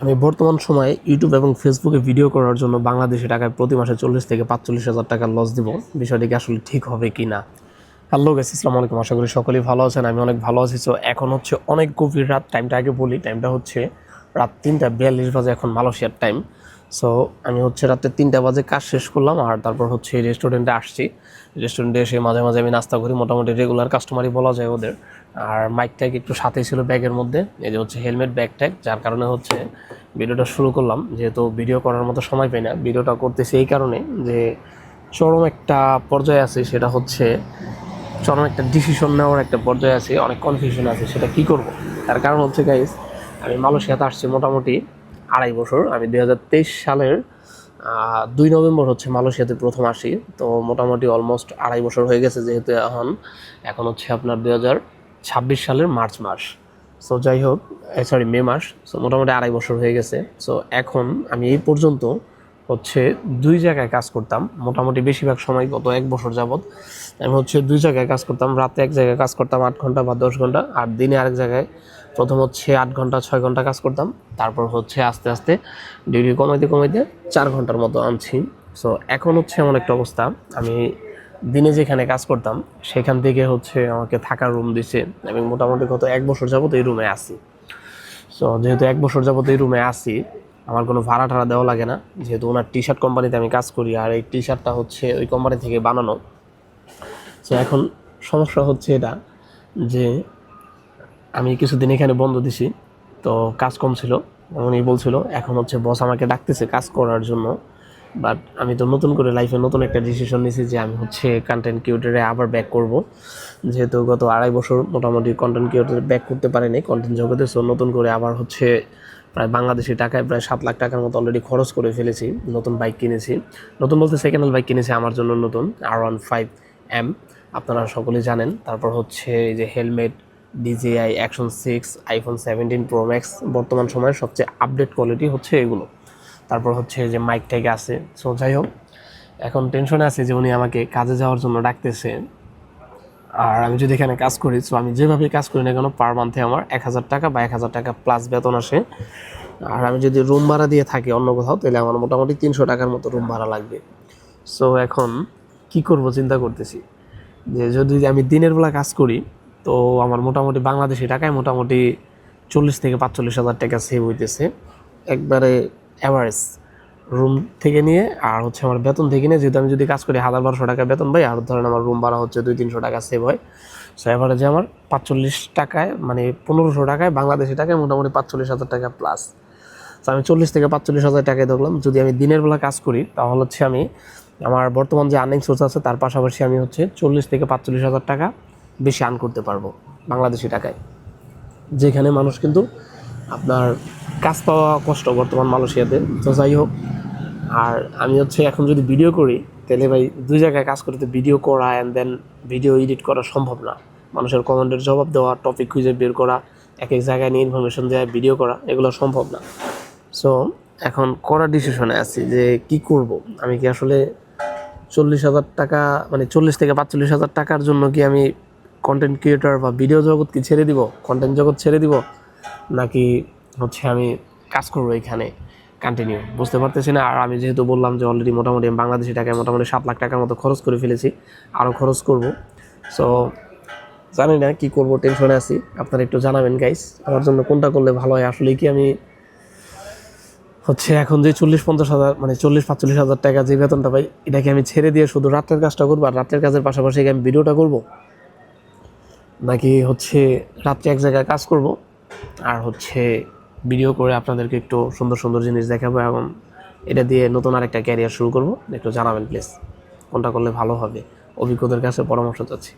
আমি বর্তমান সময়ে ইউটিউব এবং ফেসবুকে ভিডিও করার জন্য বাংলাদেশি টাকায় প্রতি মাসে 40 থেকে 45 হাজার টাকা লস দিব। বিষয়টি কি আসলে ঠিক হবে কি না? হ্যালো গাইস, আসসালামু আলাইকুম। আশা করি সকলেই ভালো আছেন। আমি অনেক ভালো আছি। সো এখন হচ্ছে অনেক গভীর রাত। টাইমটা আগে বলি, টাইমটা হচ্ছে রাত 3:42 বাজে এখন মালয়েশিয়ার টাইম। সো আমি হচ্ছে রাতে 3টা বাজে কাজ শেষ করলাম, আর তারপর হচ্ছে রেস্টুরেন্টে আসছি। রেস্টুরেন্টে এসে মাঝে মাঝে আমি নাস্তা করি, মোটামুটি রেগুলার কাস্টমারই বলা যায় ওদের। আর মাইক ট্যাগ একটু সাথেই ছিল ব্যাগের মধ্যে, এই যে হচ্ছে হেলমেট ব্যাগ ট্যাগ, যার কারণে হচ্ছে ভিডিওটা শুরু করলাম। যেহেতু ভিডিও করার মতো সময় পাই না, ভিডিওটা করতেছি এই কারণে যে চরম একটা পর্যায়ে আছে, সেটা হচ্ছে চরম একটা ডিসিশন নেওয়ার একটা পর্যায়ে আছে, অনেক কনফিউশন আছে সেটা কি করব। তার কারণ হচ্ছে গাইস, আমি মালয়েশিয়াতে আসছি মোটামুটি 2.5 বছর। আমি 2023 সালের 2 নভেম্বর হচ্ছে মালয়েশিয়াতে প্রথম আসি। তো মোটামুটি অলমোস্ট 2.5 বছর হয়ে গেছে, যেহেতু এখন হচ্ছে আপনার 2026 সালের মার্চ মাস। সো যাই হোক, সরি মে মাস। সো মোটামুটি 2.5 বছর হয়ে গেছে। সো এখন আমি এই পর্যন্ত হচ্ছে 2 জায়গায় কাজ করতাম, মোটামুটি বেশিরভাগ সময় গত 1 বছর যাবৎ আমি হচ্ছে 2 জায়গায় কাজ করতাম। রাতে এক জায়গায় কাজ করতাম 8 ঘন্টা বা 10 ঘন্টা, আর দিনে আরেক জায়গায় প্রথম হচ্ছে 8 ঘন্টা 6 ঘন্টা কাজ করতাম। তারপর হচ্ছে আস্তে আস্তে ডিউটি কমাইতে কমাইতে 4 ঘন্টার মতো আনছি। সো এখন হচ্ছে এমন একটা অবস্থা, আমি দিনে যেখানে কাজ করতাম সেখান থেকে হচ্ছে আমাকে থাকার রুম দিছে। আমি মোটামুটি গত 1 বছর যাবত এই রুমে আসি। সো যেহেতু 1 বছর যাবত এই রুমে আসি, আমার কোনো ভাড়া টাড়া দেওয়া লাগে না, যেহেতু ওনার টি শার্ট কোম্পানিতে আমি কাজ করি, আর এই টি শার্টটা হচ্ছে ওই কোম্পানি থেকে বানানো। সো এখন সমস্যা হচ্ছে এটা যে আমি কিছুদিন এখানে বন্ধ দিছি, তো কাজ কম ছিল। উনি বলছিল এখন হচ্ছে বস আমাকে ডাকতেছে কাজ করার জন্য। বাট আমি তো নতুন করে লাইফে নতুন একটা ডিসিশন নিয়েছি যে আমি হচ্ছে কন্টেন্ট ক্রিয়েটরে আবার ব্যাক করব। যেহেতু গত 2.5 বছর মোটামুটি কন্টেন্ট ক্রিয়েটরে ব্যাক করতে পারিনি কন্টেন্ট জগতে। সো নতুন করে আবার হচ্ছে প্রায় বাংলাদেশি টাকায় প্রায় 7 লাখ টাকার মতো অলরেডি খরচ করে ফেলেছি। নতুন বাইক কিনেছি, নতুন বলতে সেকেন্ড হ্যান্ড বাইক কিনেছি আমার জন্য, নতুন R15M, আপনারা সকলেই জানেন। তারপর হচ্ছে এই যে helmet, DJI Action 6, iPhone 17 Pro Max, বর্তমান সময়ের সবচেয়ে আপডেট কোয়ালিটি হচ্ছে এগুলো। তারপর হচ্ছে যে মাইক ট্যাগ আছে। সো যাই হোক, এখন টেনশনে আছে যে উনি আমাকে কাজে যাওয়ার জন্য ডাকতেছে, আর আমি যদি এখানে কাজ করি, সো আমি যেভাবে কাজ করি না কেন পার মান্থে আমার 1,000 টাকা বা 1,000 টাকা প্লাস বেতন আসে। আর আমি যদি রুম ভাড়া দিয়ে থাকি অন্য কোথাও, তাহলে আমার মোটামুটি 300 টাকার মতো রুম ভাড়া লাগবে। সো এখন কি করব চিন্তা করতেছি যে যদি আমি দিনের বেলা কাজ করি, তো আমার মোটামুটি বাংলাদেশি টাকায় মোটামুটি 40 থেকে 45 হাজার টাকা সেভ হইতেছে একবারে অ্যাভারেজ, রুম থেকে নিয়ে আর হচ্ছে আমার বেতন থেকে নিয়ে। যেহেতু আমি যদি কাজ করি 1,000-1,200 টাকা বেতন পাই, আর ধরেন আমার রুম ভাড়া হচ্ছে 200-300 টাকা সেভ হয়। সো অ্যাভারেজে আমার 45 টাকায়, মানে 1500 টাকায় বাংলাদেশি টাকায় মোটামুটি 45 হাজার টাকা প্লাস। তো আমি 40 থেকে 45 হাজার টাকায় দেখলাম। যদি আমি দিনের বেলা কাজ করি তাহলে হচ্ছে আমি আমার বর্তমান যে আর্নিং সোর্স আছে তার পাশাপাশি আমি হচ্ছে 40 থেকে 45 হাজার টাকা বেশি আর্ন করতে পারবো বাংলাদেশি টাকায়, যেখানে মানুষ কিন্তু আপনার কাজ পাওয়া কষ্ট বর্তমান মালয়েশিয়াতে। তো যাই হোক, আর আমি হচ্ছে এখন যদি ভিডিও করি, তাহলে ভাই 2 জায়গায় কাজ করতে ভিডিও করা অ্যান্ড দেন ভিডিও এডিট করা সম্ভব না। মানুষের কমেন্টের জবাব দেওয়া, টপিক খুঁজে বের করা, এক এক জায়গায় নিয়ে ইনফরমেশন দেওয়া, ভিডিও করা, এগুলো সম্ভব না। সো এখন করার ডিসিশনে আছি যে কি করব। আমি কি আসলে 40 হাজার টাকা, মানে 40 থেকে 45 হাজার টাকার জন্য কি আমি কন্টেন্ট ক্রিয়েটর বা ভিডিও জগৎ কি ছেড়ে দিব, কন্টেন্ট জগৎ ছেড়ে দিব, নাকি হচ্ছে আমি কাজ করবো এখানে কন্টিনিউ, বুঝতে পারতেছি না। আর আমি যেহেতু বললাম যে অলরেডি মোটামুটি বাংলাদেশি টাকায় মোটামুটি 7 লাখ টাকার মতো খরচ করে ফেলেছি, আরও খরচ করব। সো জানি না কী করবো, টেনশনে আছি। আপনারা একটু জানাবেন গাইস, আমার জন্য কোনটা করলে ভালো হয়। আসলে কি আমি হচ্ছে এখন যে 40-50 হাজার, মানে 40-45 হাজার টাকা যে বেতনটা পাই, এটাকে আমি ছেড়ে দিয়ে শুধু রাতের কাজটা করবো, আর রাতের কাজের পাশাপাশি আমি ভিডিওটা করব, নাকি হচ্ছে রাত্রে এক জায়গায় কাজ করব আর হচ্ছে ভিডিও করে আপনাদেরকে একটু সুন্দর সুন্দর জিনিস দেখাবো এবং এটা দিয়ে নতুন আরেকটা ক্যারিয়ার শুরু করব। একটু জানাবেন প্লিজ, কোনটা করলে ভালো হবে, অভিজ্ঞদের কাছে পরামর্শ চাচ্ছি।